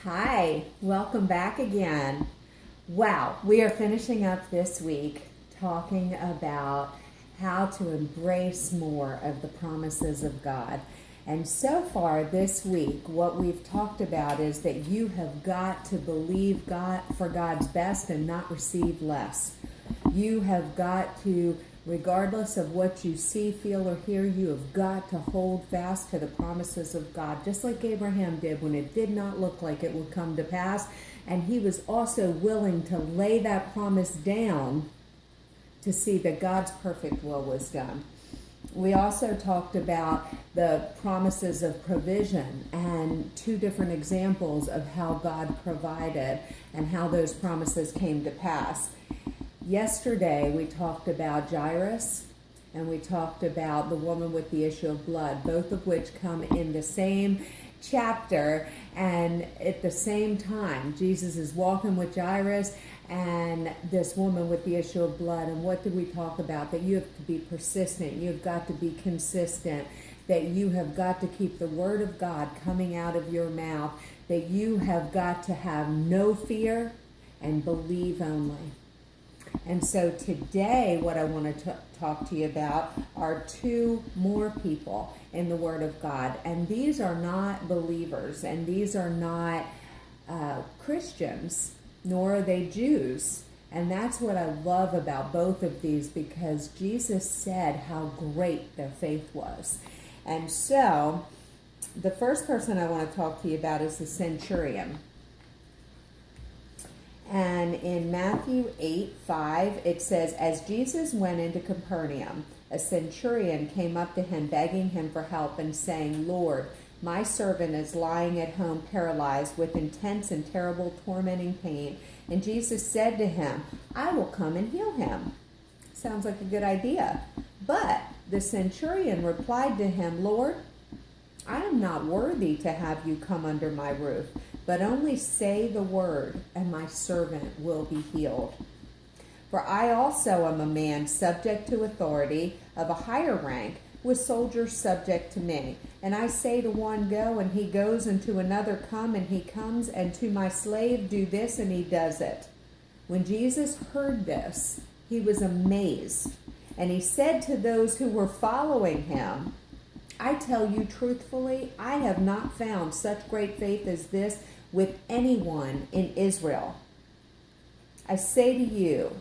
Hi, welcome back again. Wow, we are finishing up this week talking about how to embrace more of the promises of God. And so far this week, what we've talked about is that you have got to believe God for God's best and not receive less. You have got to, regardless of what you see, feel, or hear, you have got to hold fast to the promises of God, just like Abraham did when it did not look like it would come to pass. And he was also willing to lay that promise down to see that God's perfect will was done. We also talked about the promises of provision and two different examples of how God provided and how those promises came to pass. Yesterday, we talked about Jairus, and we talked about the woman with the issue of blood, both of which come in the same chapter. And at the same time, Jesus is walking with Jairus and this woman with the issue of blood. And what did we talk about? That you have to be persistent. You've got to be consistent. That you have got to keep the word of God coming out of your mouth. That you have got to have no fear and believe only. And so today, what I want to talk to you about are two more people in the Word of God. And these are not believers, and these are not Christians, nor are they Jews. And that's what I love about both of these, because Jesus said how great their faith was. And so, the first person I want to talk to you about is the centurion. And in Matthew 8:5, it says, "As Jesus went into Capernaum, a centurion came up to him, begging him for help and saying, 'Lord, my servant is lying at home paralyzed with intense and terrible tormenting pain.' And Jesus said to him, 'I will come and heal him.'" Sounds like a good idea. But the centurion replied to him, "Lord, I am not worthy to have you come under my roof, but only say the word, and my servant will be healed. For I also am a man subject to authority of a higher rank, with soldiers subject to me. And I say to one, go, and he goes, and to another, come, and he comes, and to my slave, do this, and he does it." When Jesus heard this, he was amazed. And he said to those who were following him, "I tell you truthfully, I have not found such great faith as this with anyone in Israel. I say to you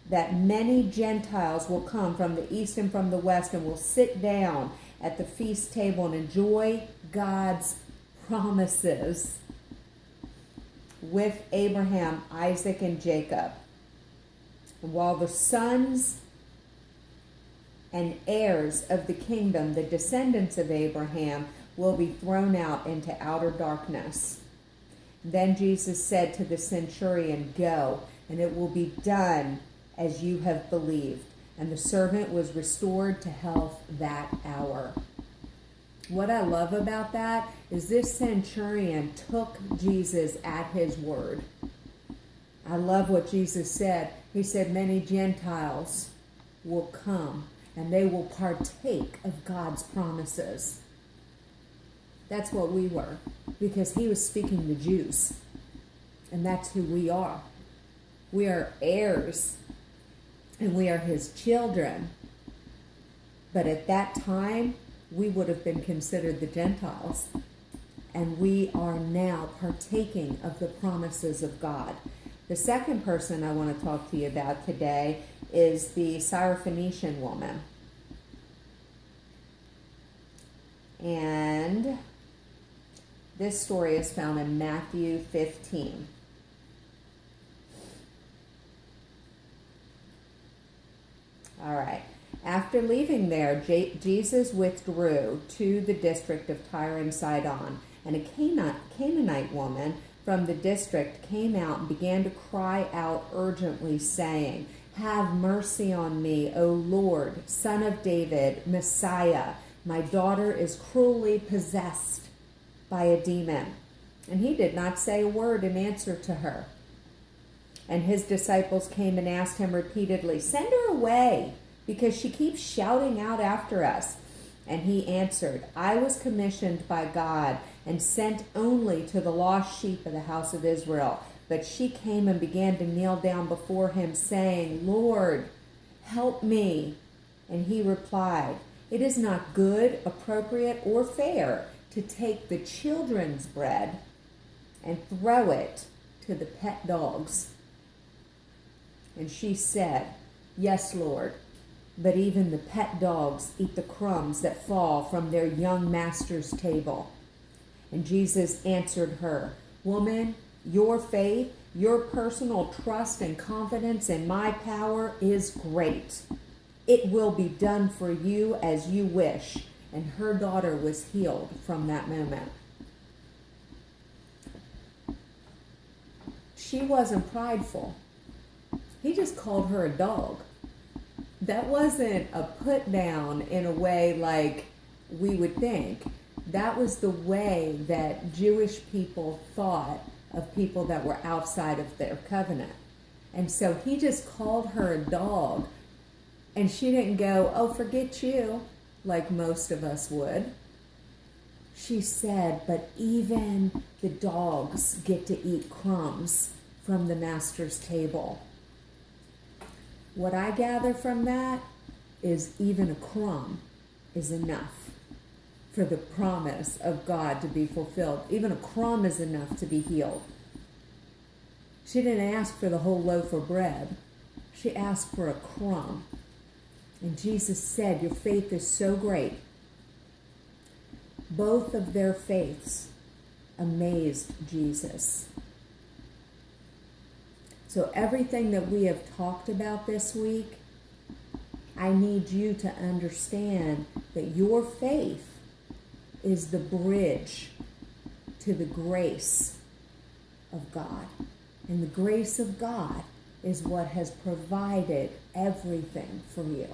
that many Gentiles will come from the east and from the west and will sit down at the feast table and enjoy God's promises with Abraham, Isaac, and Jacob. And while the sons and heirs of the kingdom, the descendants of Abraham, will be thrown out into outer darkness." Then Jesus said to the centurion, "Go, and it will be done as you have believed." And the servant was restored to health that hour. What I love about that is this centurion took Jesus at his word. I love what Jesus said. He said, many Gentiles will come and they will partake of God's promises. That's what we were, because he was speaking to Jews. And that's who we are. We are heirs, and we are his children. But at that time, we would have been considered the Gentiles. And we are now partaking of the promises of God. The second person I want to talk to you about today is the Syrophoenician woman. And this story is found in Matthew 15. All right. After leaving there, Jesus withdrew to the district of Tyre and Sidon, and a Canaanite woman from the district came out and began to cry out urgently, saying, "Have mercy on me, O Lord, Son of David, Messiah. My daughter is cruelly possessed by a demon." And he did not say a word in answer to her. And his disciples came and asked him repeatedly, "Send her away, because she keeps shouting out after us." And he answered, "I was commissioned by God and sent only to the lost sheep of the house of Israel. But she came and began to kneel down before him, saying, Lord, help me. And he replied, It is not good, appropriate, or fair to take the children's bread and throw it to the pet dogs. And she said, Yes, Lord, but even the pet dogs eat the crumbs that fall from their young master's table. And Jesus answered her, Woman, your faith, your personal trust and confidence in my power is great. It will be done for you as you wish. And her daughter was healed from that moment. She wasn't prideful. He just called her a dog. That wasn't a put down in a way like we would think. That was the way that Jewish people thought of people that were outside of their covenant. And so he just called her a dog. And she didn't go, oh, forget you, like most of us would. She said, but even the dogs get to eat crumbs from the master's table. What I gather from that is even a crumb is enough for the promise of God to be fulfilled. Even a crumb is enough to be healed. She didn't ask for the whole loaf of bread. She asked for a crumb. And Jesus said, your faith is so great. Both of their faiths amazed Jesus. So everything that we have talked about this week, I need you to understand that your faith is the bridge to the grace of God. And the grace of God is what has provided everything for you.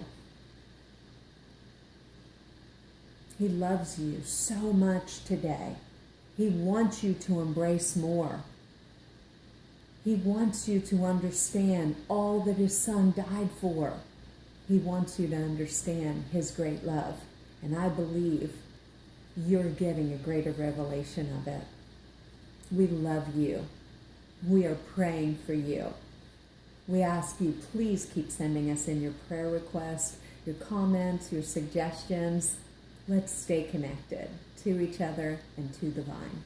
He loves you so much today. He wants you to embrace more. He wants you to understand all that his son died for. He wants you to understand his great love. And I believe you're getting a greater revelation of it. We love you. We are praying for you. We ask you, please keep sending us in your prayer requests, your comments, your suggestions. Let's stay connected to each other and to the vine.